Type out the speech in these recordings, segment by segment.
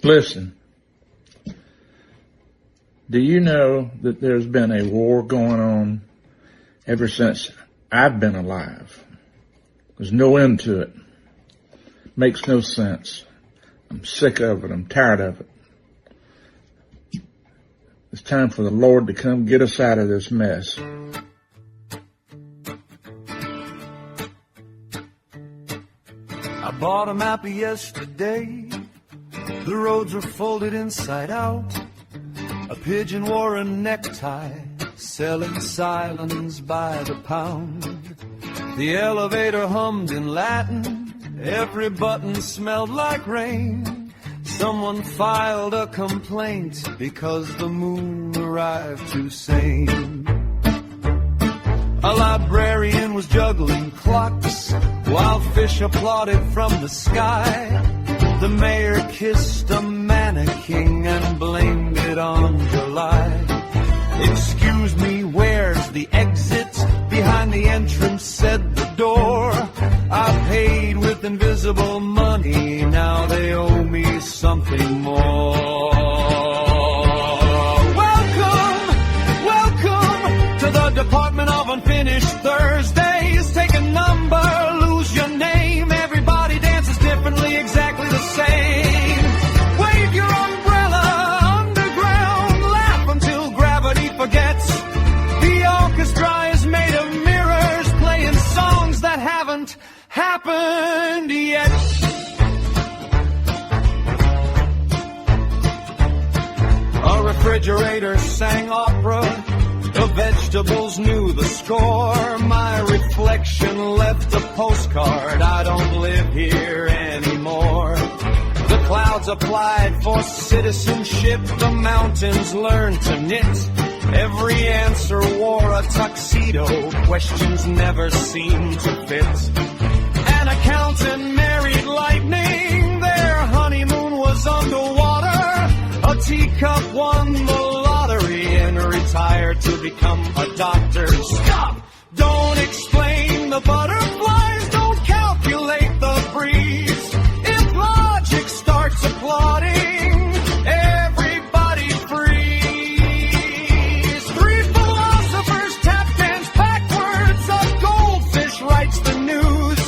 Listen, do you know that there's been a war going on ever since I've been alive? There's no end to it. Makes no sense. I'm sick of it. I'm tired of it. It's time for the Lord to come get us out of this mess. I bought a map yesterday. The roads were folded inside out. A pigeon wore a necktie, selling silence by the pound. The elevator hummed in Latin. Every button smelled like rain. Someone filed a complaint because the moon arrived too sane. A librarian was juggling clocks while fish applauded from the sky. The mayor kissed a mannequin and blamed it on July. Excuse me, where's the exit? Behind the entrance said the door. I paid with invisible money, now they owe me something more. Welcome to the Department of Unfinished Thursdays. Take a number, lose your name. Everybody dances differently, exactly the same. Wave your umbrella underground, laugh until gravity forgets. The orchestra is made of mirrors, playing songs that haven't happened yet. A refrigerator sang opera. The vegetables knew the score. My reflection left a postcard. I don't live here anymore. The clouds applied for citizenship. The mountains learned to knit. Every answer wore a tuxedo. Questions never seemed to fit. An accountant married lightning. Their honeymoon was underwater. A teacup won the lottery and retired to become a doctor. Stop! Don't explain the butterflies. Don't calculate the breeze. If logic starts applauding, everybody freeze. Three philosophers tap dance backwards. A goldfish writes the news.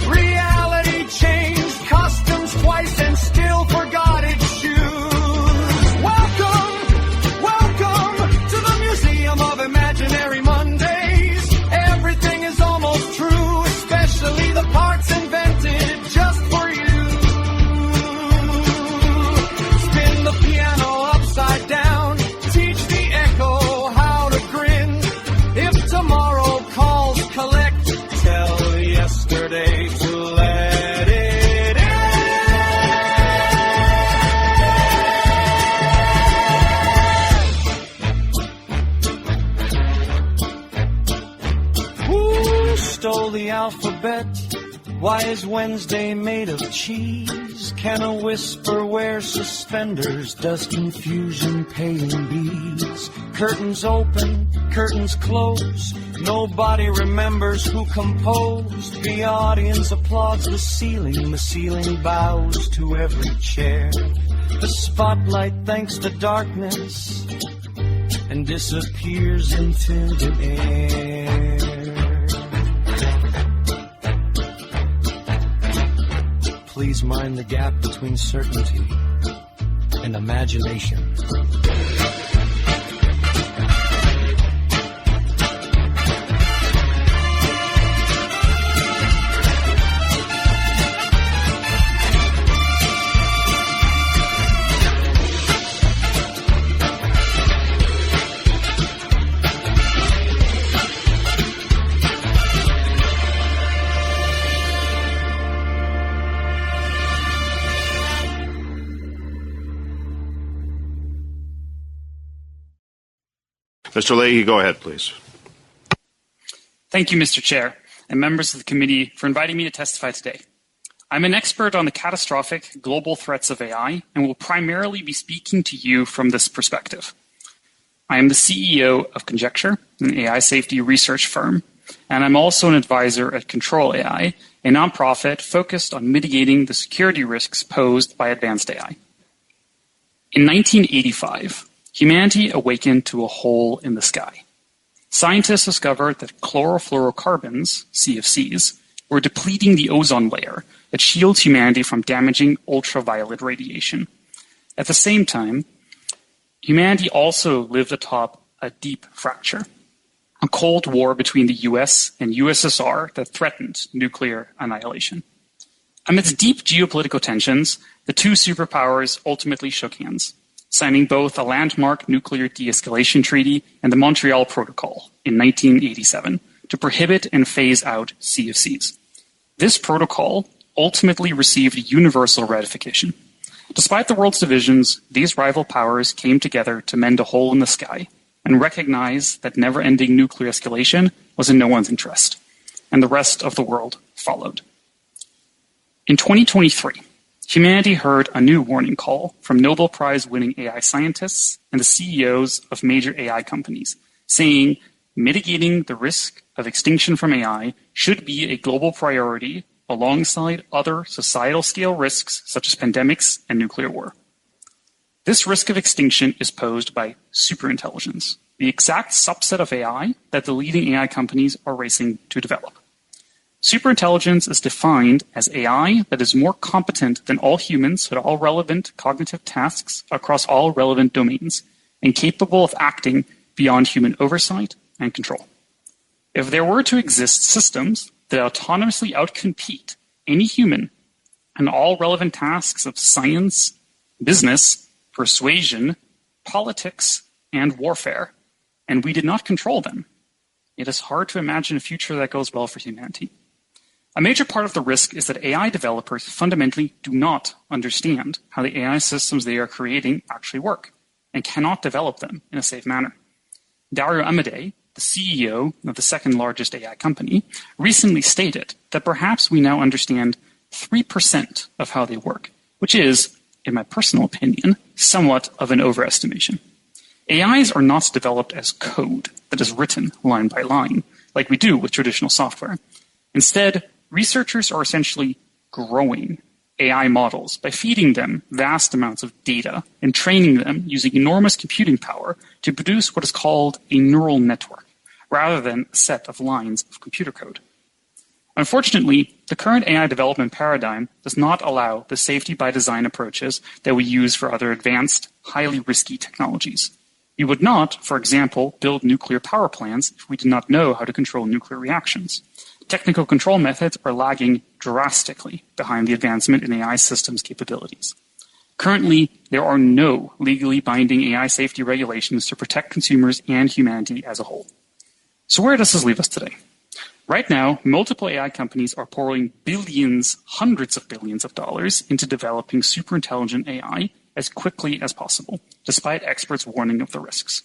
Reality changed customs twice and still forgot its shoes. Of imaginary Mondays, everything is almost true, especially the parts invented just for you. Spin the piano upside down, teach the echo how to grin. If tomorrow calls collect, tell yesterday to let it in. Stole the alphabet. Why is Wednesday made of cheese? Can a whisper wear suspenders? Does confusion pay in bees? Curtains open, curtains close. Nobody remembers who composed. The audience applauds the ceiling bows to every chair. The spotlight thanks the darkness and disappears into the air. Please mind the gap between certainty and imagination. Mr. Leahy, go ahead, please. Thank you, Mr. Chair, and members of the committee for inviting me to testify today. I'm an expert on the catastrophic global threats of AI and will primarily be speaking to you from this perspective. I am the CEO of Conjecture, an AI safety research firm, and I'm also an advisor at Control AI, a nonprofit focused on mitigating the security risks posed by advanced AI. In 1985, humanity awakened to a hole in the sky. Scientists discovered that chlorofluorocarbons, CFCs, were depleting the ozone layer that shields humanity from damaging ultraviolet radiation. At the same time, humanity also lived atop a deep fracture, a Cold War between the US and USSR that threatened nuclear annihilation. Amidst deep geopolitical tensions, the two superpowers ultimately shook hands, signing both a landmark nuclear de-escalation treaty and the Montreal Protocol in 1987 to prohibit and phase out CFCs. This protocol ultimately received universal ratification. Despite the world's divisions, these rival powers came together to mend a hole in the sky and recognize that never-ending nuclear escalation was in no one's interest, and the rest of the world followed. In 2023, humanity heard a new warning call from Nobel Prize-winning AI scientists and the CEOs of major AI companies, saying mitigating the risk of extinction from AI should be a global priority alongside other societal-scale risks such as pandemics and nuclear war. This risk of extinction is posed by superintelligence, the exact subset of AI that the leading AI companies are racing to develop. Superintelligence is defined as AI that is more competent than all humans at all relevant cognitive tasks across all relevant domains, and capable of acting beyond human oversight and control. If there were to exist systems that autonomously outcompete any human in all relevant tasks of science, business, persuasion, politics, and warfare, and we did not control them, it is hard to imagine a future that goes well for humanity. A major part of the risk is that AI developers fundamentally do not understand how the AI systems they are creating actually work, and cannot develop them in a safe manner. Dario Amodei, the CEO of the second largest AI company, recently stated that perhaps we now understand 3% of how they work, which is, in my personal opinion, somewhat of an overestimation. AIs are not developed as code that is written line by line, like we do with traditional software. Instead, researchers are essentially growing AI models by feeding them vast amounts of data and training them using enormous computing power to produce what is called a neural network, rather than a set of lines of computer code. Unfortunately, the current AI development paradigm does not allow the safety by design approaches that we use for other advanced, highly risky technologies. We would not, for example, build nuclear power plants if we did not know how to control nuclear reactions. Technical control methods are lagging drastically behind the advancement in AI systems capabilities. Currently, there are no legally binding AI safety regulations to protect consumers and humanity as a whole. So where does this leave us today? Right now, multiple AI companies are pouring billions, hundreds of billions of dollars into developing superintelligent AI as quickly as possible, despite experts' warning of the risks.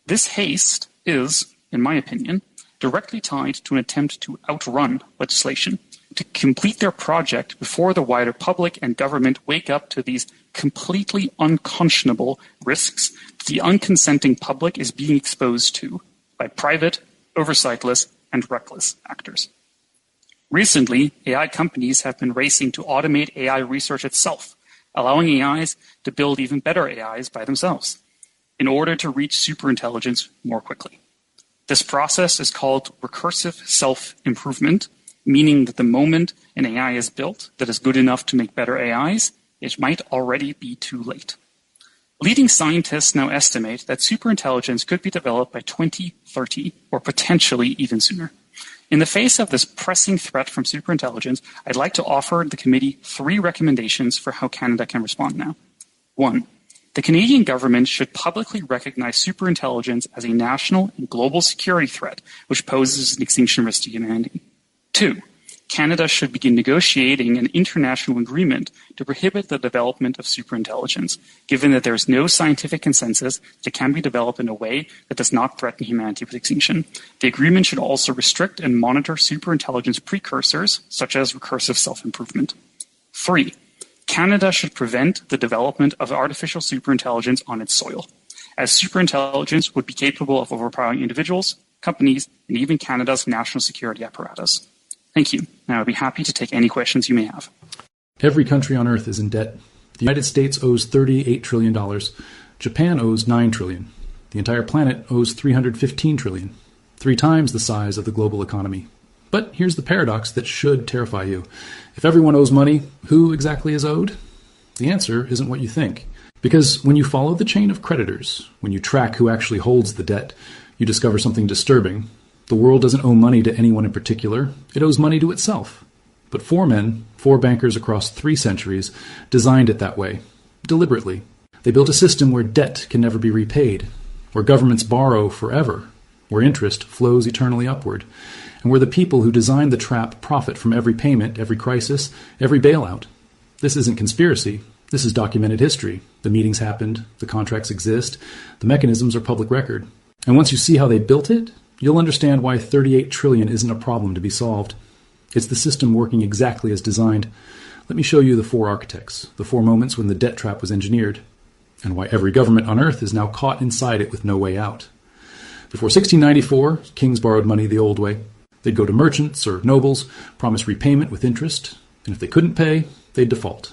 This haste is, in my opinion, directly tied to an attempt to outrun legislation, to complete their project before the wider public and government wake up to these completely unconscionable risks that the unconsenting public is being exposed to by private, oversightless, and reckless actors. Recently, AI companies have been racing to automate AI research itself, allowing AIs to build even better AIs by themselves, in order to reach superintelligence more quickly. This process is called recursive self-improvement, meaning that the moment an AI is built that is good enough to make better AIs, it might already be too late. Leading scientists now estimate that superintelligence could be developed by 2030, or potentially even sooner. In the face of this pressing threat from superintelligence, I'd like to offer the committee 3 recommendations for how Canada can respond now. 1. The Canadian government should publicly recognize superintelligence as a national and global security threat, which poses an extinction risk to humanity. 2. Canada should begin negotiating an international agreement to prohibit the development of superintelligence, given that there is no scientific consensus that it can be developed in a way that does not threaten humanity with extinction. The agreement should also restrict and monitor superintelligence precursors, such as recursive self-improvement. 3. Canada should prevent the development of artificial superintelligence on its soil, as superintelligence would be capable of overpowering individuals, companies, and even Canada's national security apparatus. Thank you. Now I'd be happy to take any questions you may have. Every country on earth is in debt The United States owes $38 trillion. Japan owes $9 trillion. The entire planet owes $315 trillion, 3 times the size of the global economy. But here's the paradox that should terrify you. If everyone owes money, who exactly is owed? The answer isn't what you think. Because when you follow the chain of creditors, when you track who actually holds the debt, you discover something disturbing. The world doesn't owe money to anyone in particular. It owes money to itself. But 4 men, 4 bankers across 3 centuries, designed it that way, deliberately. They built a system where debt can never be repaid, where governments borrow forever, where interest flows eternally upward, and where the people who designed the trap profit from every payment, every crisis, every bailout. This isn't conspiracy. This is documented history. The meetings happened, the contracts exist, the mechanisms are public record. And once you see how they built it, you'll understand why $38 trillion isn't a problem to be solved. It's the system working exactly as designed. Let me show you the 4 architects, the 4 moments when the debt trap was engineered, and why every government on earth is now caught inside it with no way out. Before 1694, kings borrowed money the old way. They'd go to merchants or nobles, promise repayment with interest, and if they couldn't pay, they'd default.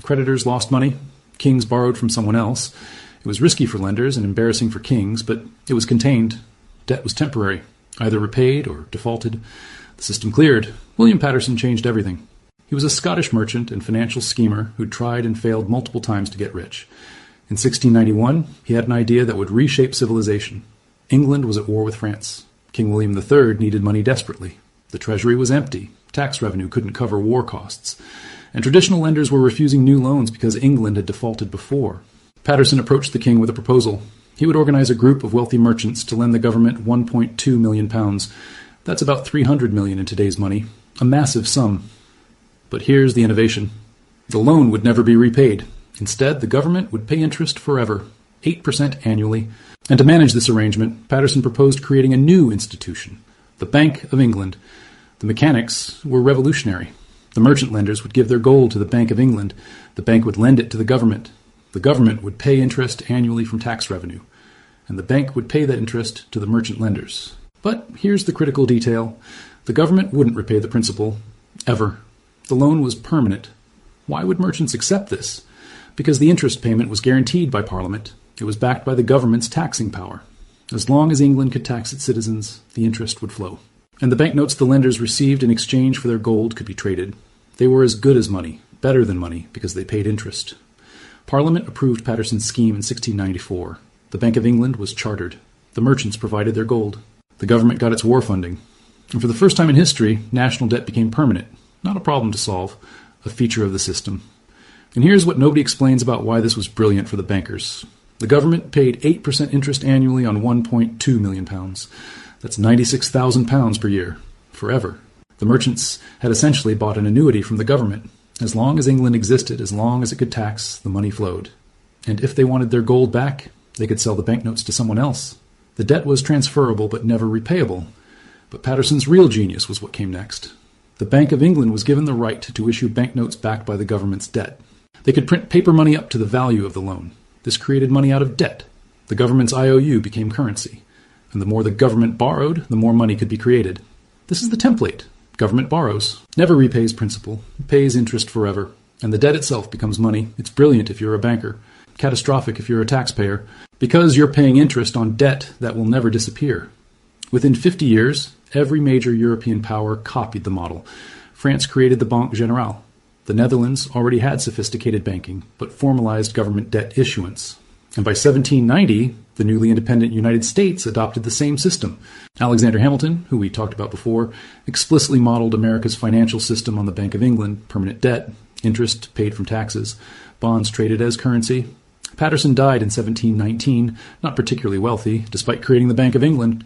Creditors lost money. Kings borrowed from someone else. It was risky for lenders and embarrassing for kings, but it was contained. Debt was temporary, either repaid or defaulted. The system cleared. William Paterson changed everything. He was a Scottish merchant and financial schemer who tried and failed multiple times to get rich. In 1691, he had an idea that would reshape civilization. England was at war with France. King William III needed money desperately. The treasury was empty. Tax revenue couldn't cover war costs. And traditional lenders were refusing new loans because England had defaulted before. Paterson approached the king with a proposal. He would organize a group of wealthy merchants to lend the government £1.2 million. That's about $300 million in today's money. A massive sum. But here's the innovation. The loan would never be repaid. Instead, the government would pay interest forever, 8% annually. And to manage this arrangement, Paterson proposed creating a new institution, the Bank of England. The mechanics were revolutionary. The merchant lenders would give their gold to the Bank of England. The bank would lend it to the government. The government would pay interest annually from tax revenue. And the bank would pay that interest to the merchant lenders. But here's the critical detail. The government wouldn't repay the principal, ever. The loan was permanent. Why would merchants accept this? Because the interest payment was guaranteed by Parliament. It was backed by the government's taxing power. As long as England could tax its citizens, the interest would flow. And the banknotes the lenders received in exchange for their gold could be traded. They were as good as money, better than money, because they paid interest. Parliament approved Paterson's scheme in 1694. The Bank of England was chartered. The merchants provided their gold. The government got its war funding. And for the first time in history, national debt became permanent. Not a problem to solve, a feature of the system. And here's what nobody explains about why this was brilliant for the bankers. The government paid 8% interest annually on £1.2 million. That's £96,000 per year, forever. The merchants had essentially bought an annuity from the government. As long as England existed, as long as it could tax, the money flowed. And if they wanted their gold back, they could sell the banknotes to someone else. The debt was transferable but never repayable. But Paterson's real genius was what came next. The Bank of England was given the right to issue banknotes backed by the government's debt. They could print paper money up to the value of the loan. This created money out of debt. The government's IOU became currency. And the more the government borrowed, the more money could be created. This is the template. Government borrows, never repays principal, pays interest forever, and the debt itself becomes money. It's brilliant if you're a banker, catastrophic if you're a taxpayer, because you're paying interest on debt that will never disappear. Within 50 years, every major European power copied the model. France created the Banque Générale. The Netherlands already had sophisticated banking, but formalized government debt issuance. And by 1790, the newly independent United States adopted the same system. Alexander Hamilton, who we talked about before, explicitly modeled America's financial system on the Bank of England, permanent debt, interest paid from taxes, bonds traded as currency. Paterson died in 1719, not particularly wealthy, despite creating the Bank of England.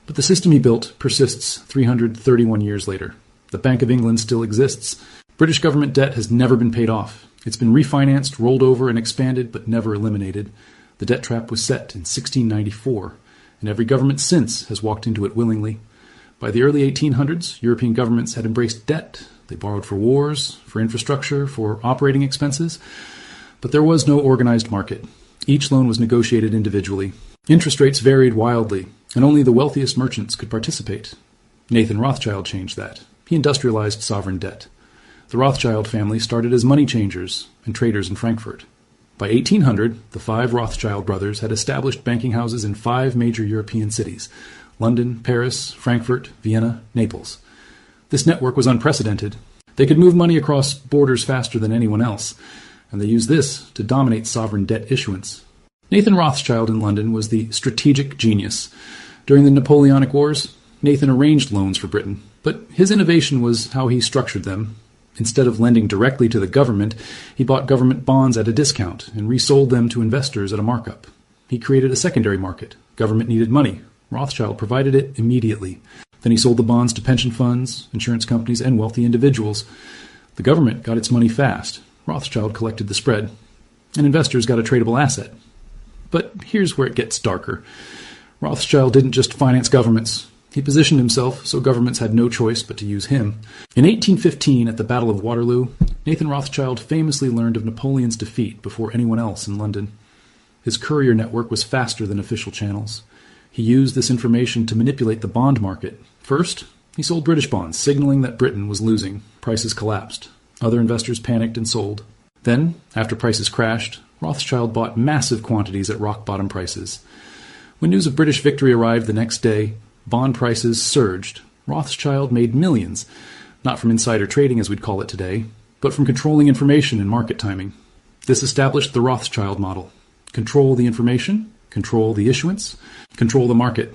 But the system he built persists 331 years later. The Bank of England still exists. British government debt has never been paid off. It's been refinanced, rolled over, and expanded, but never eliminated. The debt trap was set in 1694, and every government since has walked into it willingly. By the early 1800s, European governments had embraced debt. They borrowed for wars, for infrastructure, for operating expenses. But there was no organized market. Each loan was negotiated individually. Interest rates varied wildly, and only the wealthiest merchants could participate. Nathan Rothschild changed that. He industrialized sovereign debt. The Rothschild family started as money changers and traders in Frankfurt. By 1800, the 5 Rothschild brothers had established banking houses in 5 major European cities: London, Paris, Frankfurt, Vienna, Naples. This network was unprecedented. They could move money across borders faster than anyone else, and they used this to dominate sovereign debt issuance. Nathan Rothschild in London was the strategic genius. During the Napoleonic Wars, Nathan arranged loans for Britain, but his innovation was how he structured them. Instead of lending directly to the government, he bought government bonds at a discount and resold them to investors at a markup. He created a secondary market. Government needed money. Rothschild provided it immediately. Then he sold the bonds to pension funds, insurance companies, and wealthy individuals. The government got its money fast. Rothschild collected the spread. And investors got a tradable asset. But here's where it gets darker. Rothschild didn't just finance governments. He positioned himself so governments had no choice but to use him. In 1815, at the Battle of Waterloo, Nathan Rothschild famously learned of Napoleon's defeat before anyone else in London. His courier network was faster than official channels. He used this information to manipulate the bond market. First, he sold British bonds, signaling that Britain was losing. Prices collapsed. Other investors panicked and sold. Then, after prices crashed, Rothschild bought massive quantities at rock-bottom prices. When news of British victory arrived the next day, bond prices surged. Rothschild made millions, not from insider trading as we'd call it today, but from controlling information and market timing. This established the Rothschild model. Control the information, control the issuance, control the market.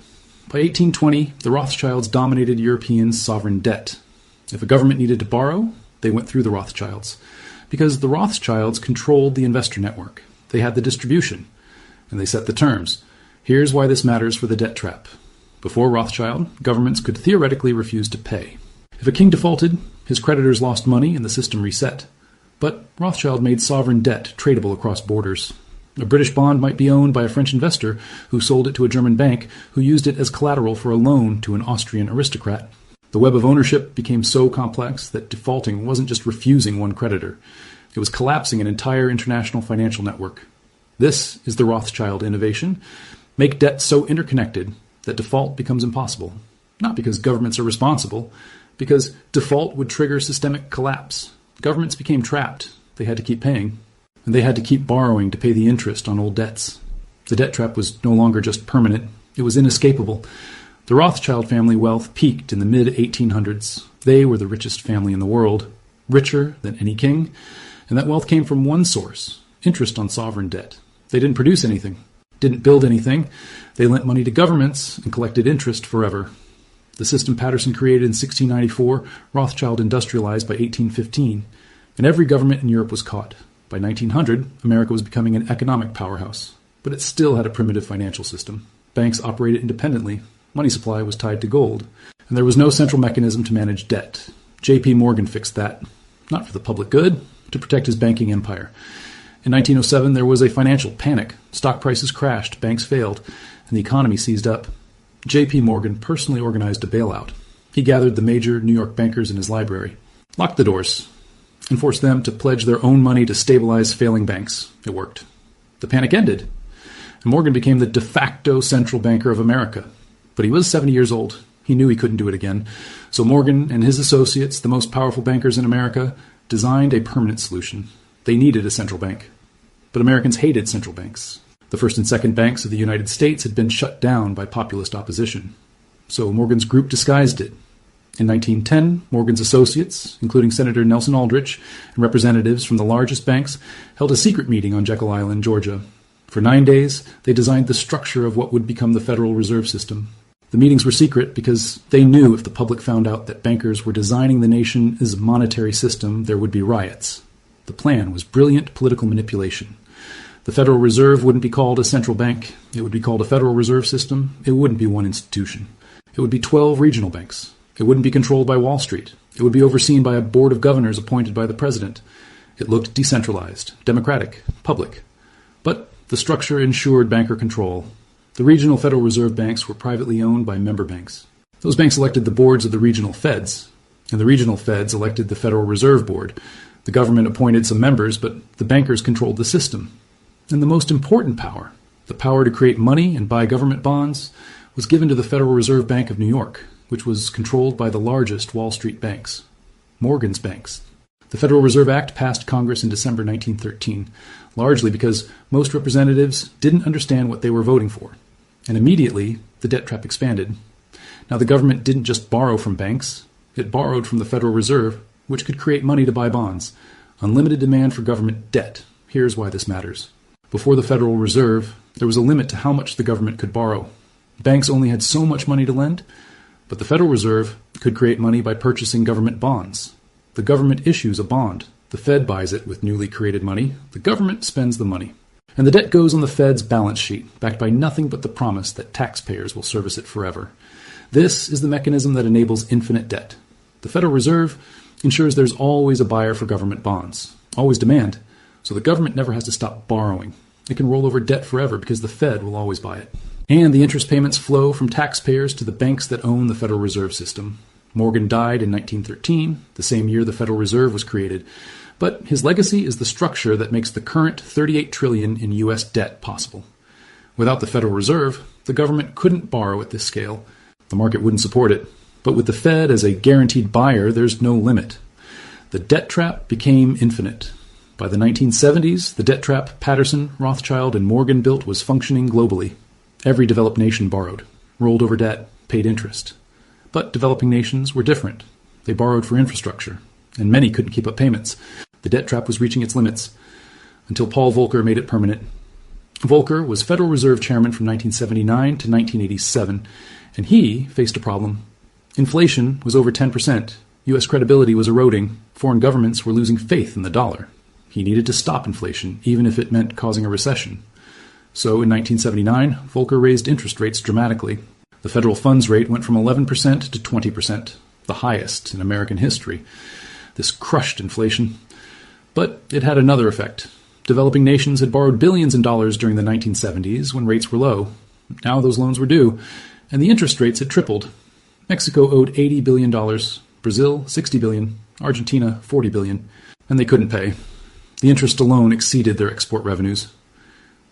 By 1820, the Rothschilds dominated European sovereign debt. If a government needed to borrow, they went through the Rothschilds, because the Rothschilds controlled the investor network. They had the distribution, and they set the terms. Here's why this matters for the debt trap. Before Rothschild, governments could theoretically refuse to pay. If a king defaulted, his creditors lost money and the system reset. But Rothschild made sovereign debt tradable across borders. A British bond might be owned by a French investor who sold it to a German bank who used it as collateral for a loan to an Austrian aristocrat. The web of ownership became so complex that defaulting wasn't just refusing one creditor. It was collapsing an entire international financial network. This is the Rothschild innovation. Make debt so interconnected that default becomes impossible. Not because governments are responsible, because default would trigger systemic collapse. Governments became trapped. They had to keep paying. And they had to keep borrowing to pay the interest on old debts. The debt trap was no longer just permanent. It was inescapable. The Rothschild family wealth peaked in the mid-1800s. They were the richest family in the world, richer than any king, and that wealth came from one source: interest on sovereign debt. They didn't produce anything, didn't build anything. They lent money to governments and collected interest forever. The system Patterson created in 1694, Rothschild industrialized by 1815, and every government in Europe was caught. By 1900, America was becoming an economic powerhouse, but it still had a primitive financial system. Banks operated independently. Money supply was tied to gold, and there was no central mechanism to manage debt. J.P. Morgan fixed that, not for the public good, to protect his banking empire. In 1907, there was a financial panic. Stock prices crashed, banks failed, and the economy seized up. J.P. Morgan personally organized a bailout. He gathered the major New York bankers in his library, locked the doors, and forced them to pledge their own money to stabilize failing banks. It worked. The panic ended, and Morgan became the de facto central banker of America. But he was 70 years old. He knew he couldn't do it again. So Morgan and his associates, the most powerful bankers in America, designed a permanent solution. They needed a central bank. But Americans hated central banks. The first and second banks of the United States had been shut down by populist opposition. So Morgan's group disguised it. In 1910, Morgan's associates, including Senator Nelson Aldrich and representatives from the largest banks, held a secret meeting on Jekyll Island, Georgia. For 9 days, they designed the structure of what would become the Federal Reserve System. The meetings were secret because they knew if the public found out that bankers were designing the nation's monetary system, there would be riots. The plan was brilliant political manipulation. The Federal Reserve wouldn't be called a central bank. It would be called a Federal Reserve System. It wouldn't be one institution. It would be 12 regional banks. It wouldn't be controlled by Wall Street. It would be overseen by a board of governors appointed by the president. It looked decentralized, democratic, public. But the structure ensured banker control. The regional Federal Reserve banks were privately owned by member banks. Those banks elected the boards of the regional feds, and the regional feds elected the Federal Reserve Board. The government appointed some members, but the bankers controlled the system. And the most important power, the power to create money and buy government bonds, was given to the Federal Reserve Bank of New York, which was controlled by the largest Wall Street banks, Morgan's banks. The Federal Reserve Act passed Congress in December 1913, largely because most representatives didn't understand what they were voting for. And immediately, the debt trap expanded. Now, the government didn't just borrow from banks. It borrowed from the Federal Reserve, which could create money to buy bonds. Unlimited demand for government debt. Here's why this matters. Before the Federal Reserve, there was a limit to how much the government could borrow. Banks only had so much money to lend, but the Federal Reserve could create money by purchasing government bonds. The government issues a bond. The Fed buys it with newly created money. The government spends the money. And the debt goes on the Fed's balance sheet, backed by nothing but the promise that taxpayers will service it forever. This is the mechanism that enables infinite debt. The Federal Reserve ensures there's always a buyer for government bonds, always demand, so the government never has to stop borrowing. It can roll over debt forever because the Fed will always buy it. And the interest payments flow from taxpayers to the banks that own the Federal Reserve System. Morgan died in 1913, the same year the Federal Reserve was created. But his legacy is the structure that makes the current $38 trillion in U.S. debt possible. Without the Federal Reserve, the government couldn't borrow at this scale. The market wouldn't support it. But with the Fed as a guaranteed buyer, there's no limit. The debt trap became infinite. By the 1970s, the debt trap Patterson, Rothschild, and Morgan built was functioning globally. Every developed nation borrowed, rolled over debt, paid interest. But developing nations were different. They borrowed for infrastructure, and many couldn't keep up payments. The debt trap was reaching its limits, until Paul Volcker made it permanent. Volcker was Federal Reserve Chairman from 1979 to 1987, and he faced a problem. Inflation was over 10%. U.S. credibility was eroding. Foreign governments were losing faith in the dollar. He needed to stop inflation, even if it meant causing a recession. So in 1979, Volcker raised interest rates dramatically. The federal funds rate went from 11% to 20%, the highest in American history. This crushed inflation. But it had another effect. Developing nations had borrowed billions in dollars during the 1970s when rates were low. Now those loans were due, and the interest rates had tripled. Mexico owed $80 billion, Brazil $60 billion, Argentina $40 billion, and they couldn't pay. The interest alone exceeded their export revenues.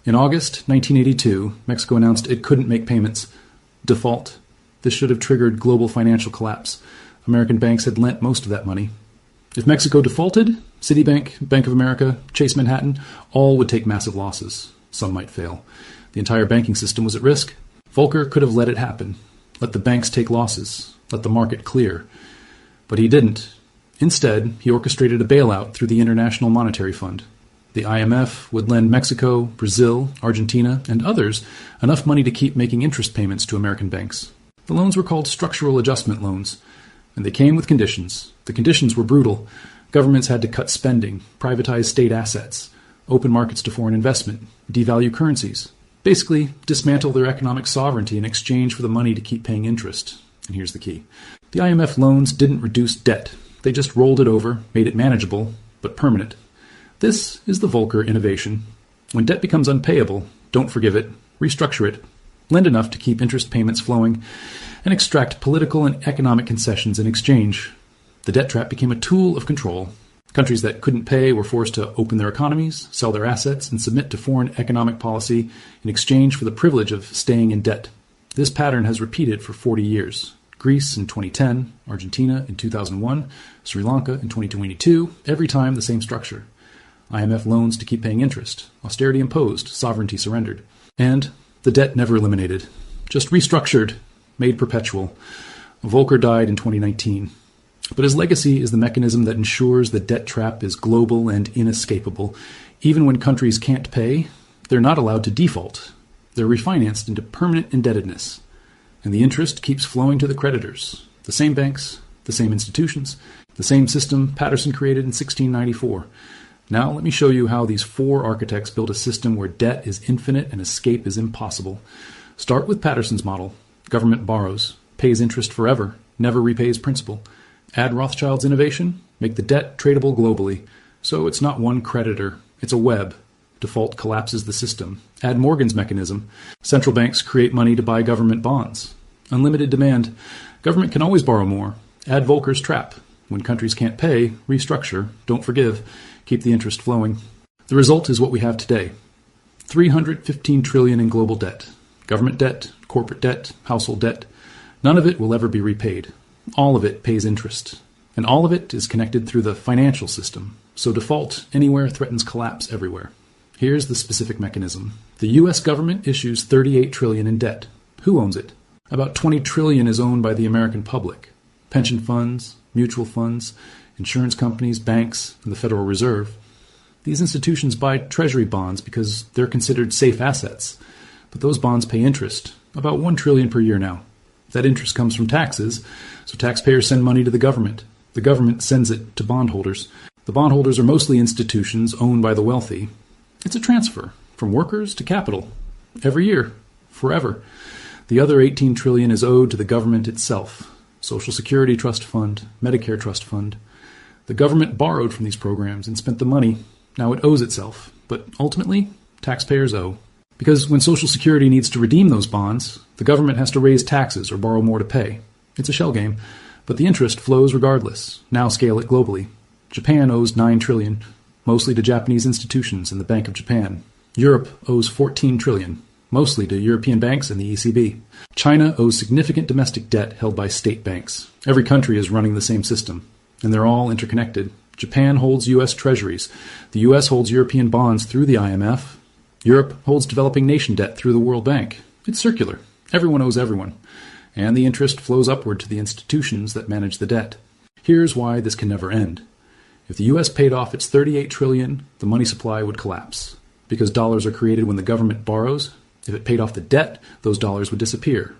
In August 1982, Mexico announced it couldn't make payments. Default. This should have triggered global financial collapse. American banks had lent most of that money. If Mexico defaulted, Citibank, Bank of America, Chase Manhattan, all would take massive losses. Some might fail. The entire banking system was at risk. Volcker could have let it happen. Let the banks take losses. Let the market clear. But he didn't. Instead, he orchestrated a bailout through the International Monetary Fund. The IMF would lend Mexico, Brazil, Argentina, and others enough money to keep making interest payments to American banks. The loans were called structural adjustment loans, and they came with conditions. The conditions were brutal. Governments had to cut spending, privatize state assets, open markets to foreign investment, devalue currencies, basically dismantle their economic sovereignty in exchange for the money to keep paying interest. And here's the key. The IMF loans didn't reduce debt. They just rolled it over, made it manageable, but permanent. This is the Volcker innovation. When debt becomes unpayable, don't forgive it, restructure it, lend enough to keep interest payments flowing, and extract political and economic concessions in exchange. The debt trap became a tool of control. Countries that couldn't pay were forced to open their economies, sell their assets, and submit to foreign economic policy in exchange for the privilege of staying in debt. This pattern has repeated for 40 years. Greece in 2010, Argentina in 2001, Sri Lanka in 2022, every time the same structure. IMF loans to keep paying interest, austerity imposed, sovereignty surrendered. And the debt never eliminated, just restructured, made perpetual. Volcker died in 2019. But his legacy is the mechanism that ensures the debt trap is global and inescapable. Even when countries can't pay, they're not allowed to default. They're refinanced into permanent indebtedness. And the interest keeps flowing to the creditors. The same banks, the same institutions, the same system Patterson created in 1694. Now let me show you how these four architects built a system where debt is infinite and escape is impossible. Start with Patterson's model. Government borrows, pays interest forever, never repays principal. Add Rothschild's innovation, make the debt tradable globally. So it's not one creditor, it's a web. Default collapses the system. Add Morgan's mechanism. Central banks create money to buy government bonds. Unlimited demand. Government can always borrow more. Add Volcker's trap. When countries can't pay, restructure, don't forgive, keep the interest flowing. The result is what we have today. $315 trillion in global debt. Government debt, corporate debt, household debt. None of it will ever be repaid. All of it pays interest. And all of it is connected through the financial system. So default anywhere threatens collapse everywhere. Here's the specific mechanism. The U.S. government issues $38 trillion in debt. Who owns it? About $20 trillion is owned by the American public. Pension funds, mutual funds, insurance companies, banks, and the Federal Reserve. These institutions buy treasury bonds because they're considered safe assets. But those bonds pay interest, about $1 trillion per year now. That interest comes from taxes, so taxpayers send money to the government. The government sends it to bondholders. The bondholders are mostly institutions owned by the wealthy. It's a transfer from workers to capital. Every year. Forever. The other $18 trillion is owed to the government itself. Social Security Trust Fund, Medicare Trust Fund. The government borrowed from these programs and spent the money. Now it owes itself. But ultimately, taxpayers owe. Because when Social Security needs to redeem those bonds, the government has to raise taxes or borrow more to pay. It's a shell game. But the interest flows regardless. Now scale it globally. Japan owes $9 trillion, mostly to Japanese institutions and the Bank of Japan. Europe owes $14 trillion, mostly to European banks and the ECB. China owes significant domestic debt held by state banks. Every country is running the same system, and they're all interconnected. Japan holds U.S. treasuries. The U.S. holds European bonds through the IMF. Europe holds developing nation debt through the World Bank. It's circular. Everyone owes everyone. And the interest flows upward to the institutions that manage the debt. Here's why this can never end. If the U.S. paid off its $38 trillion, the money supply would collapse. Because dollars are created when the government borrows, if it paid off the debt, those dollars would disappear.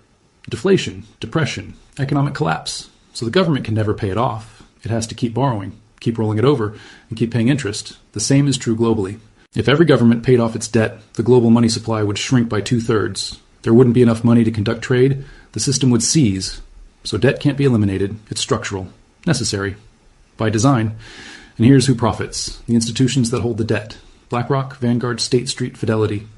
Deflation, depression, economic collapse. So the government can never pay it off. It has to keep borrowing, keep rolling it over, and keep paying interest. The same is true globally. If every government paid off its debt, the global money supply would shrink by 2/3. There wouldn't be enough money to conduct trade. The system would seize. So debt can't be eliminated. It's structural. Necessary. By design. And here's who profits. The institutions that hold the debt. BlackRock, Vanguard, State Street, Fidelity.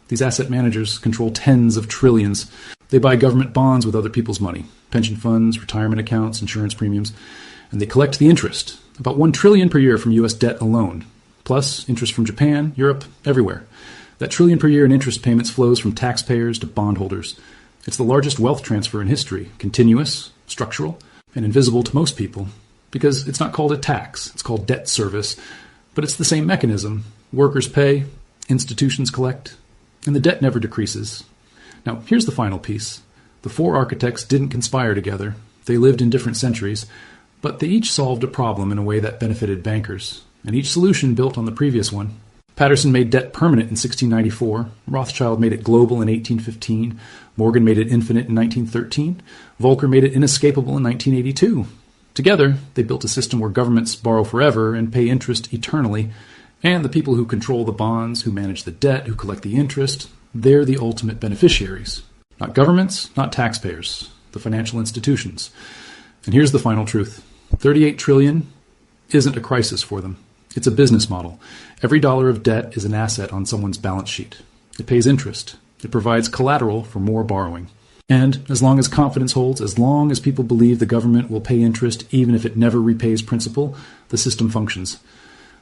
These asset managers control tens of trillions. They buy government bonds with other people's money. Pension funds, retirement accounts, insurance premiums. And they collect the interest. About $1 trillion per year from U.S. debt alone. Plus interest from Japan, Europe, everywhere. That trillion per year in interest payments flows from taxpayers to bondholders. It's the largest wealth transfer in history. Continuous, structural, and invisible to most people. Because it's not called a tax, it's called debt service. But it's the same mechanism. Workers pay, institutions collect, and the debt never decreases. Now, here's the final piece. The four architects didn't conspire together. They lived in different centuries, but they each solved a problem in a way that benefited bankers, and each solution built on the previous one. Patterson made debt permanent in 1694, Rothschild made it global in 1815, Morgan made it infinite in 1913, Volcker made it inescapable in 1982. Together, they built a system where governments borrow forever and pay interest eternally, and the people who control the bonds, who manage the debt, who collect the interest, they're the ultimate beneficiaries. Not governments, not taxpayers, the financial institutions. And here's the final truth. $38 trillion isn't a crisis for them. It's a business model. Every dollar of debt is an asset on someone's balance sheet. It pays interest. It provides collateral for more borrowing. And as long as confidence holds, as long as people believe the government will pay interest even if it never repays principal, the system functions.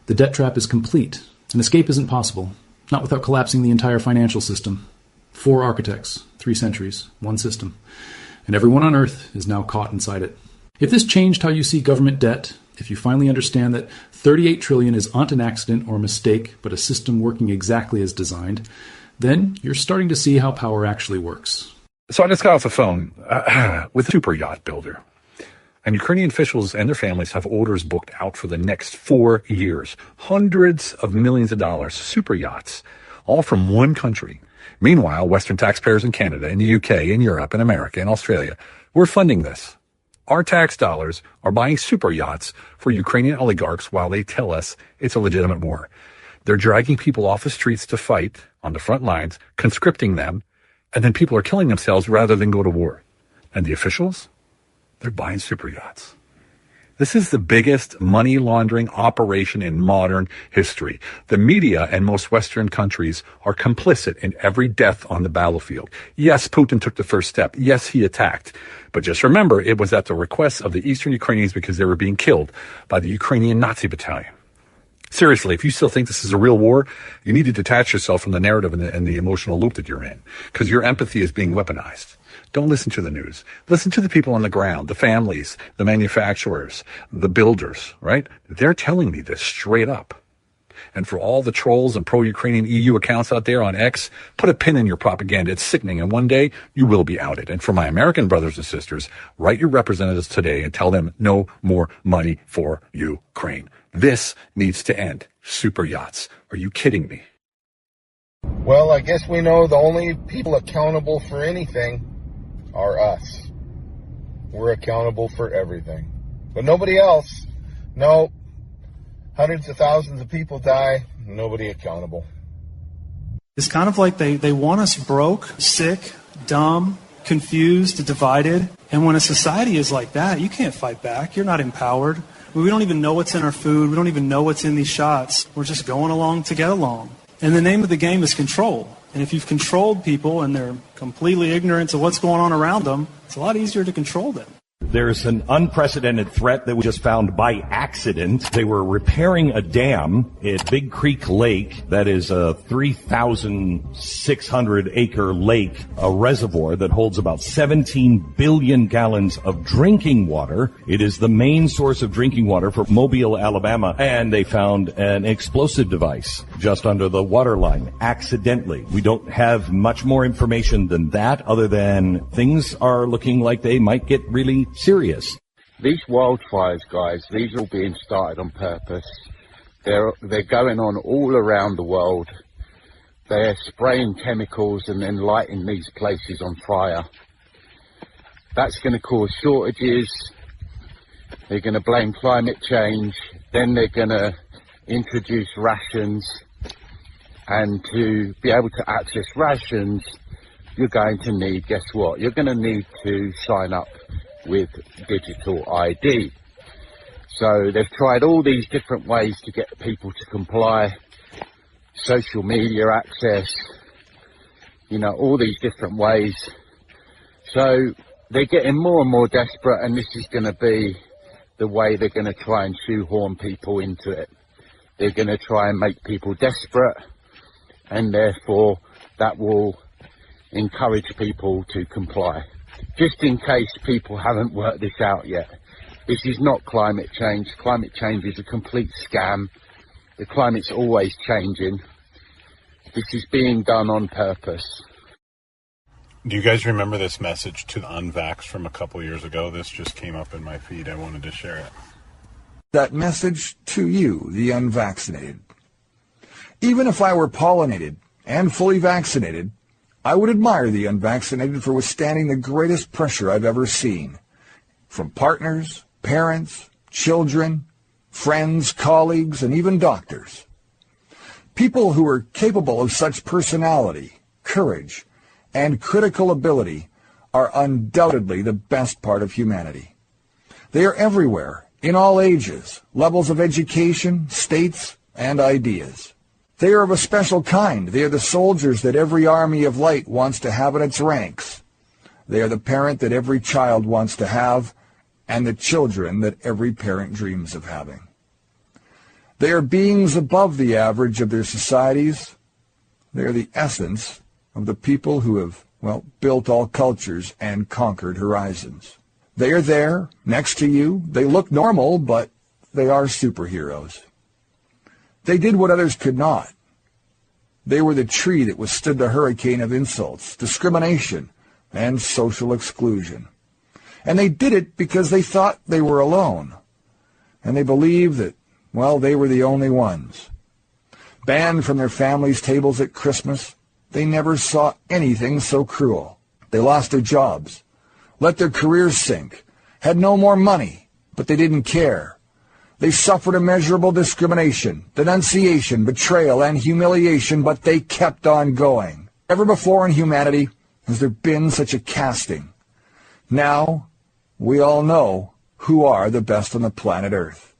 The debt trap is complete. An escape isn't possible, not without collapsing the entire financial system. 4 architects, 3 centuries, 1 system. And everyone on Earth is now caught inside it. If this changed how you see government debt, if you finally understand that $38 trillion is not an accident or a mistake, but a system working exactly as designed, then you're starting to see how power actually works. So I just got off the phone with a super yacht builder. And Ukrainian officials and their families have orders booked out for the next 4 years. Hundreds of millions of dollars, super yachts, all from one country. Meanwhile, Western taxpayers in Canada, in the UK, in Europe, in America, in Australia, we're funding this. Our tax dollars are buying super yachts for Ukrainian oligarchs while they tell us it's a legitimate war. They're dragging people off the streets to fight on the front lines, conscripting them, and then people are killing themselves rather than go to war. And the officials? They're buying super yachts. This is the biggest money laundering operation in modern history. The media and most Western countries are complicit in every death on the battlefield. Yes, Putin took the first step. Yes, he attacked. But just remember, it was at the request of the Eastern Ukrainians because they were being killed by the Ukrainian Nazi battalion. Seriously, if you still think this is a real war, you need to detach yourself from the narrative and the emotional loop that you're in, because your empathy is being weaponized. Don't listen to the news. Listen to the people on the ground, the families, the manufacturers, the builders, right? They're telling me this straight up. And for all the trolls and pro-Ukrainian EU accounts out there on X, put a pin in your propaganda. It's sickening, and one day you will be outed. And for my American brothers and sisters, write your representatives today and tell them no more money for Ukraine. This needs to end. Super yachts. Are you kidding me? Well, I guess we know the only people accountable for anything are us. We're accountable for everything. But nobody else. No. Hundreds of thousands of people die. Nobody accountable. It's kind of like they want us broke, sick, dumb, confused, divided. And when a society is like that, you can't fight back. You're not empowered. We don't even know what's in our food. We don't even know what's in these shots. We're just going along to get along. And the name of the game is control. And if you've controlled people and they're completely ignorant to what's going on around them, it's a lot easier to control them. There's an unprecedented threat that we just found by accident. They were repairing a dam at Big Creek Lake. That is a 3,600 acre lake, a reservoir that holds about 17 billion gallons of drinking water. It is the main source of drinking water for Mobile, Alabama. And they found an explosive device just under the water line, accidentally. We don't have much more information than that, other than things are looking like they might get really serious. These wildfires, guys, these are all being started on purpose. They're going on all around the world. They're spraying chemicals and then lighting these places on fire. That's going to cause shortages. They're going to blame climate change. Then they're going to introduce rations. And to be able to access rations, you're going to need, guess what? You're going to need to sign up with digital ID. So they've tried all these different ways to get people to comply, social media access, you know, all these different ways. So they're getting more and more desperate, and this is going to be the way they're going to try and shoehorn people into it. They're going to try and make people desperate, and therefore that will encourage people to comply. Just in case people haven't worked this out yet, this is not climate change. Climate change is a complete scam. The climate's always changing. This is being done on purpose. Do you guys remember this message to the unvaxxed from a couple years ago? This just came up in my feed. I wanted to share it. That message to you, the unvaccinated. Even if I were pollinated and fully vaccinated, I would admire the unvaccinated for withstanding the greatest pressure I've ever seen. From partners, parents, children, friends, colleagues, and even doctors. People who are capable of such personality, courage, and critical ability are undoubtedly the best part of humanity. They are everywhere, in all ages, levels of education, states, and ideas. They are of a special kind. They are the soldiers that every army of light wants to have in its ranks. They are the parent that every child wants to have, and the children that every parent dreams of having. They are beings above the average of their societies. They are the essence of the people who have, built all cultures and conquered horizons. They are there, next to you. They look normal, but they are superheroes. They did what others could not. They were the tree that withstood the hurricane of insults, discrimination, and social exclusion. And they did it because they thought they were alone. And they believed that, they were the only ones. Banned from their families' tables at Christmas, they never saw anything so cruel. They lost their jobs, let their careers sink, had no more money, but they didn't care. They suffered immeasurable discrimination, denunciation, betrayal, and humiliation, but they kept on going. Never before in humanity has there been such a casting. Now, we all know who are the best on the planet Earth.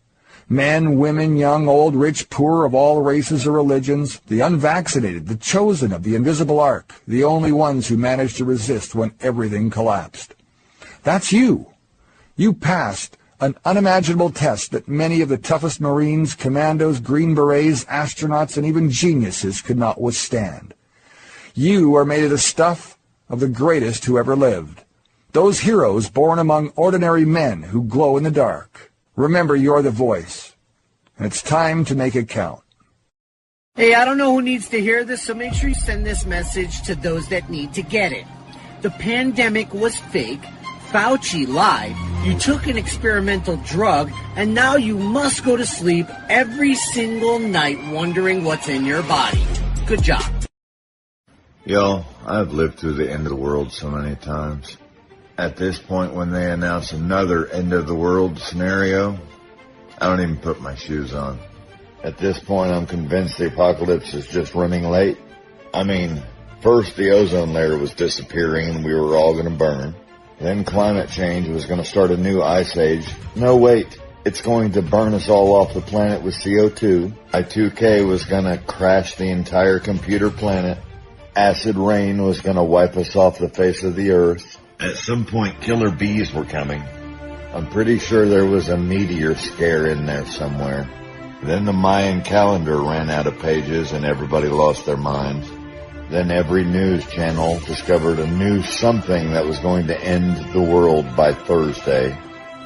Men, women, young, old, rich, poor, of all races or religions, the unvaccinated, the chosen of the invisible ark, the only ones who managed to resist when everything collapsed. That's you. You passed an unimaginable test that many of the toughest Marines, commandos, Green Berets, astronauts, and even geniuses could not withstand. You are made of the stuff of the greatest who ever lived. Those heroes born among ordinary men who glow in the dark. Remember, you're the voice, and it's time to make it count. Hey, I don't know who needs to hear this, so make sure you send this message to those that need to get it. The pandemic was fake. Fauci lied. You took an experimental drug, and now you must go to sleep every single night wondering what's in your body. Good job. Yo, I've lived through the end of the world so many times. At this point, when they announce another end of the world scenario, I don't even put my shoes on. At this point, I'm convinced the apocalypse is just running late. I mean, first the ozone layer was disappearing and we were all going to burn. Then climate change was going to start a new ice age. No, wait. It's going to burn us all off the planet with CO2. I2K was going to crash the entire computer planet. Acid rain was going to wipe us off the face of the earth. At some point, killer bees were coming. I'm pretty sure there was a meteor scare in there somewhere. Then the Mayan calendar ran out of pages and everybody lost their minds. Then every news channel discovered a new something that was going to end the world by Thursday.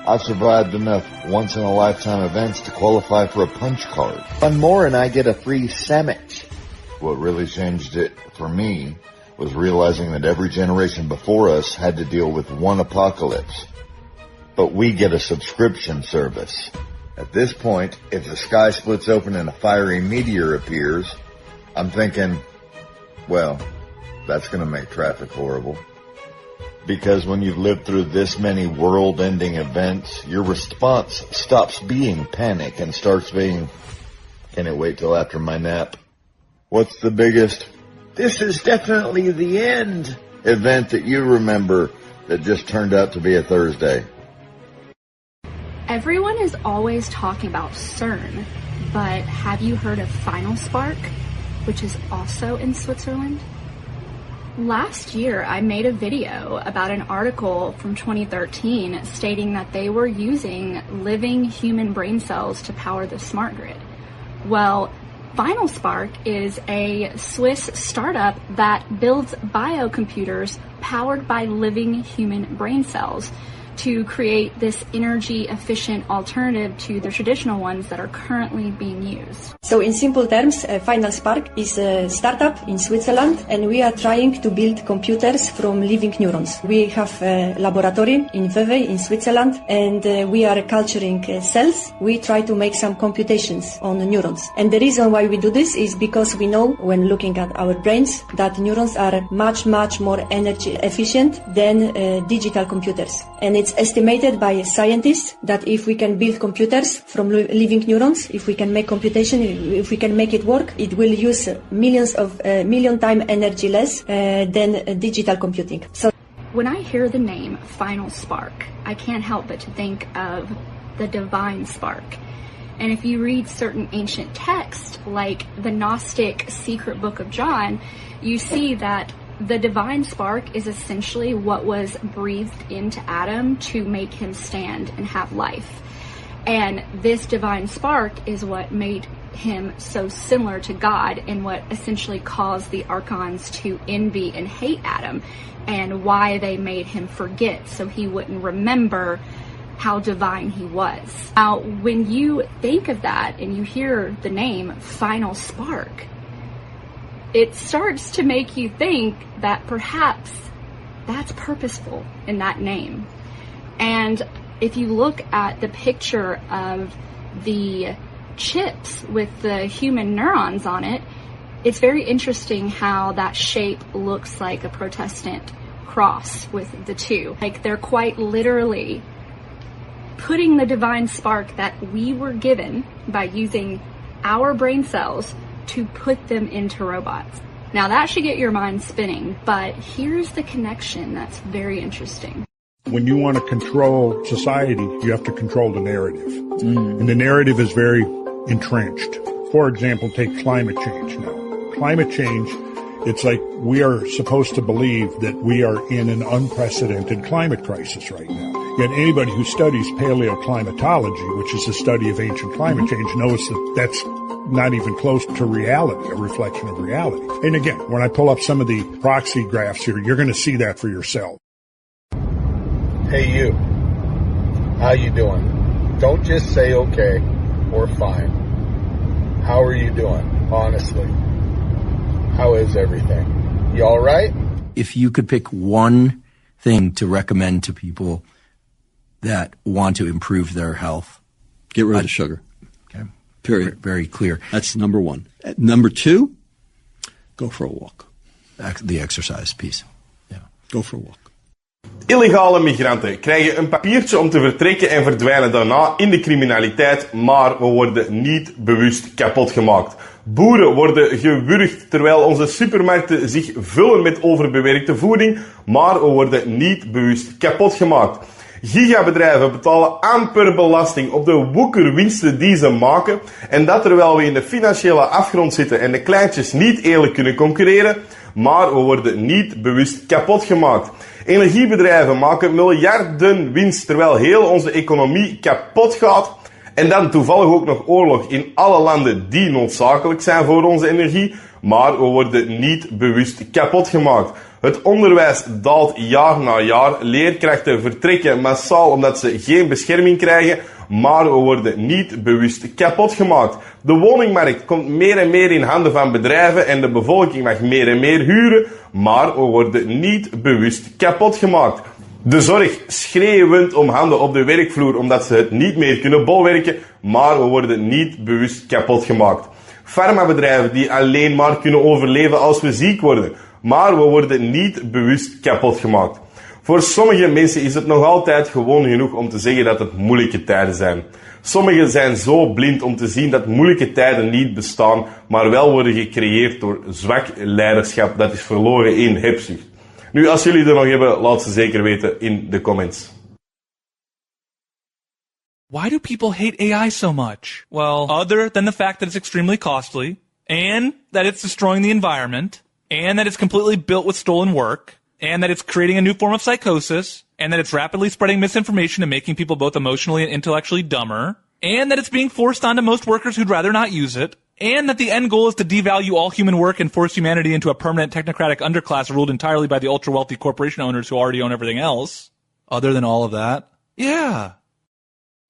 I've survived enough once-in-a-lifetime events to qualify for a punch card. One more and I get a free sandwich. What really changed it for me was realizing that every generation before us had to deal with one apocalypse. But we get a subscription service. At this point, if the sky splits open and a fiery meteor appears, I'm thinking, well, that's going to make traffic horrible. Because when you've lived through this many world-ending events, your response stops being panic and starts being, can it wait till after my nap? What's the biggest, this is definitely the end, event that you remember that just turned out to be a Thursday? Everyone is always talking about CERN, but have you heard of Final Spark, which is also in Switzerland? Last year, I made a video about an article from 2013 stating that they were using living human brain cells to power the smart grid. Well, Final Spark is a Swiss startup that builds biocomputers powered by living human brain cells to create this energy-efficient alternative to the traditional ones that are currently being used. So in simple terms, Final Spark is a startup in Switzerland, and we are trying to build computers from living neurons. We have a laboratory in Vevey in Switzerland, and we are culturing cells. We try to make some computations on the neurons. And the reason why we do this is because we know, when looking at our brains, that neurons are much more energy efficient than digital computers. And it's estimated by scientists that if we can build computers from living neurons, if we can make computation, if we can make it work, it will use million times energy less than digital computing. So when I hear the name Final Spark, I can't help but to think of the divine spark. And if you read certain ancient texts, like the Gnostic secret book of John, you see that the divine spark is essentially what was breathed into Adam to make him stand and have life. And this divine spark is what made him so similar to God, and what essentially caused the archons to envy and hate Adam, and why they made him forget so he wouldn't remember how divine he was. Now, when you think of that and you hear the name Final Spark, it starts to make you think that perhaps that's purposeful in that name. And if you look at the picture of the chips with the human neurons on it, it's very interesting how that shape looks like a Protestant cross with the two. Like, they're quite literally putting the divine spark that we were given by using our brain cells to put them into robots. Now that should get your mind spinning, but here's the connection that's very interesting. When you want to control society, you have to control the narrative. And the narrative is very entrenched. For example, take climate change now. Climate change, it's like we are supposed to believe that we are in an unprecedented climate crisis right now. Yet anybody who studies paleoclimatology, which is the study of ancient climate change, knows that that's not even close to reality, a reflection of reality. And again, when I pull up some of the proxy graphs here, you're going to see that for yourself. Hey you, how you doing? Don't just say okay or fine. How are you doing, honestly? How is everything? You all right? If you could pick one thing to recommend to people that want to improve their health. Get rid of the sugar. Okay. Period. Very clear. That's number one. Number two, go for a walk. The exercise piece. Yeah. Go for a walk. Illegale migranten krijgen een papiertje om te vertrekken en verdwijnen daarna in de criminaliteit, maar we worden niet bewust kapot gemaakt. Boeren worden gewurgd terwijl onze supermarkten zich vullen met overbewerkte voeding, maar we worden niet bewust kapot gemaakt. Gigabedrijven betalen amper belasting op de woekerwinsten die ze maken en dat terwijl we in de financiële afgrond zitten en de kleintjes niet eerlijk kunnen concurreren, maar we worden niet bewust kapot gemaakt. Energiebedrijven maken miljarden winst terwijl heel onze economie kapot gaat. En dan toevallig ook nog oorlog in alle landen die noodzakelijk zijn voor onze energie. Maar we worden niet bewust kapot gemaakt. Het onderwijs daalt jaar na jaar. Leerkrachten vertrekken massaal omdat ze geen bescherming krijgen. Maar we worden niet bewust kapot gemaakt. De woningmarkt komt meer en meer in handen van bedrijven en de bevolking mag meer en meer huren. Maar we worden niet bewust kapot gemaakt. De zorg schreeuwend om handen op de werkvloer omdat ze het niet meer kunnen bolwerken, maar we worden niet bewust kapot gemaakt. Farmabedrijven die alleen maar kunnen overleven als we ziek worden, maar we worden niet bewust kapot gemaakt. Voor sommige mensen is het nog altijd gewoon genoeg om te zeggen dat het moeilijke tijden zijn. Sommigen zijn zo blind om te zien dat moeilijke tijden niet bestaan, maar wel worden gecreëerd door zwak leiderschap dat is verloren in hebzucht. Nu, als jullie er nog hebben, laat ze zeker weten in de comments. Why do people hate AI so much? Well, other than the fact that it's extremely costly, and that it's destroying the environment, and that it's completely built with stolen work, and that it's creating a new form of psychosis, and that it's rapidly spreading misinformation and making people both emotionally and intellectually dumber, and that it's being forced onto most workers who'd rather not use it, and that the end goal is to devalue all human work and force humanity into a permanent technocratic underclass ruled entirely by the ultra-wealthy corporation owners who already own everything else. Other than all of that, yeah.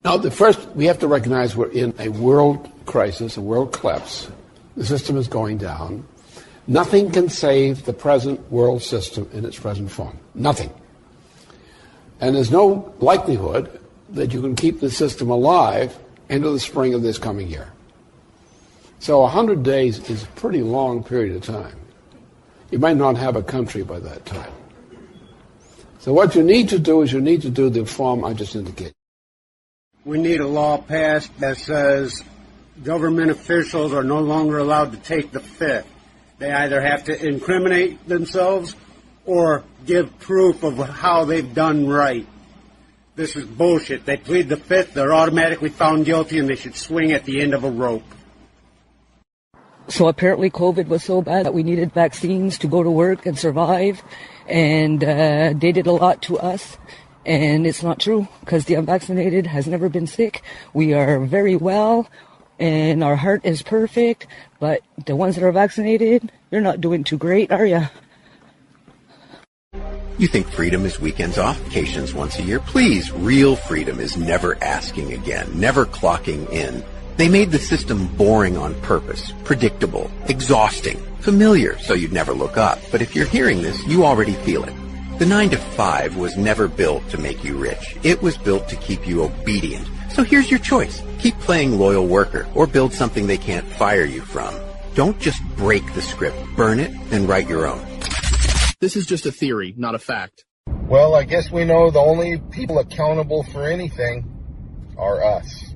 Now, first, we have to recognize we're in a world crisis, a world collapse. The system is going down. Nothing can save the present world system in its present form. Nothing. And there's no likelihood that you can keep the system alive into the spring of this coming year. So 100 days is a pretty long period of time. You might not have a country by that time. So what you need to do is you need to do the reform I just indicated. We need a law passed that says government officials are no longer allowed to take the fifth. They either have to incriminate themselves or give proof of how they've done right. This is bullshit. They plead the fifth, they're automatically found guilty, and they should swing at the end of a rope. So apparently COVID was so bad that we needed vaccines to go to work and survive, and they did a lot to us. And it's not true, because the unvaccinated has never been sick. We are very well, and our heart is perfect, but the ones that are vaccinated, you're not doing too great, are you? You think freedom is weekends off, vacations once a year? Please, real freedom is never asking again, never clocking in. They made the system boring on purpose, predictable, exhausting, familiar, so you'd never look up. But if you're hearing this, you already feel it. The 9 to 5 was never built to make you rich. It was built to keep you obedient. So here's your choice. Keep playing loyal worker or build something they can't fire you from. Don't just break the script. Burn it and write your own. This is just a theory, not a fact. Well, I guess we know the only people accountable for anything are us.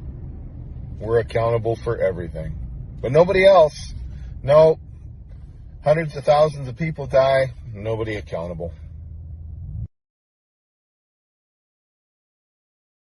We're accountable for everything. But nobody else. No. Hundreds of thousands of people die. Nobody accountable.